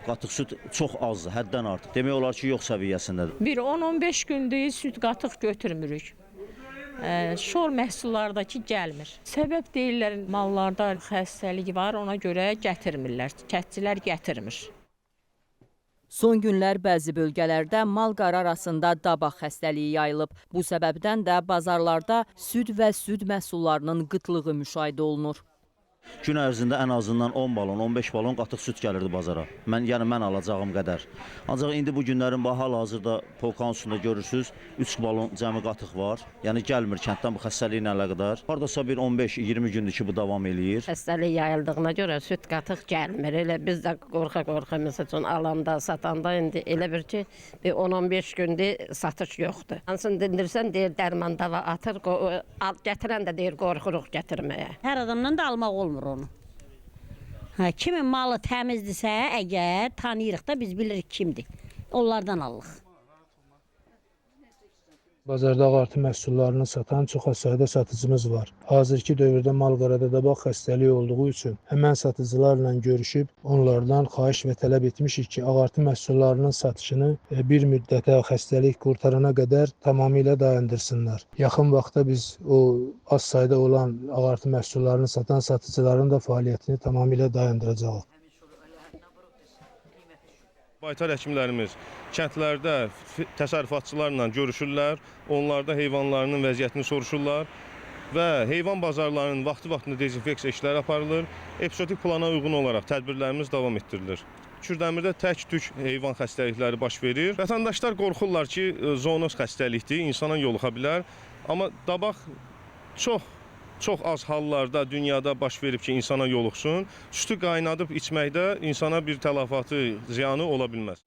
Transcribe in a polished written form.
qatıq süd çox azdır, həddən artıq. Demək olar ki, yox səviyyəsindədir. Bir 10-15 gündür süd qatıq götürmürük. Şor məhsullardakı gəlmir. Səbəb deyirlər, mallarda xəstəlik var, ona görə gətirmirlər. Kətçilər gətirmir. Son günlər bəzi bölgələrdə mal-qarı arasında dabaq xəstəliyi yayılıb. Bu səbəbdən də bazarlarda süd və süd məhsullarının qıtlığı müşahidə olunur. Gün ərzində ən azından 10 balon, 15 balon qatıq süd gəlirdi bazara. Mən alacağım qədər. Ancaq indi bu günlərin hal-hazırda polkanın üstündə görürsünüz, 3 balon cəmi qatıq var. Yəni gəlmir kənddən bu xəstəliklə əlaqədar. Hardasa bir 15-20 gündür ki, bu davam eləyir. Xəstəlik yayıldığına görə süd qatıq gəlmir. Elə biz də qorxa-qorxa məsəl üçün alanda, satanda indi elə bir ki, bir 10-15 gündür satış yoxdur. Hansını dindirsən deyir dərman dava atır, gətirən də deyir qorxuruq gətirməyə. Hər adamdan da almaq olmur onu. Kimin malı təmizdirsə, əgər tanıyırıq da biz bilirik kimdir. Onlardan alırıq. Bazarda ağartı məhsullarını satan çox az sayda satıcımız var. Hazırki dövrdə mal-qarada dabaq xəstəliyi olduğu üçün həmən satıcılarla görüşüb onlardan xahiş və tələb etmişik ki, ağartı məhsullarının satışını bir müddətə xəstəlik qurtarana qədər tamamilə dayandırsınlar. Yaxın vaxtda biz o az sayda olan ağartı məhsullarını satan satıcıların da fəaliyyətini tamamilə dayandıracağıq. Baytar həkimlərimiz kəndlərdə təsərrüfatçılarla görüşürlər, onlarda heyvanlarının vəziyyətini soruşurlar və heyvan bazarlarının vaxtı-vaxtında dezinfeksiya işləri aparılır. Epizodik plana uyğun olaraq tədbirlərimiz davam etdirilir. Kürdəmirdə tək-tük heyvan xəstəlikləri baş verir. Vətəndaşlar qorxurlar ki, zoonoz xəstəlikdir, insana yoluxa bilər. Amma dabaq çox az hallarda dünyada baş verib ki, insana yoluxsun. Sütü qaynadıb içməkdə insana bir tələfatı, ziyanı ola bilməz.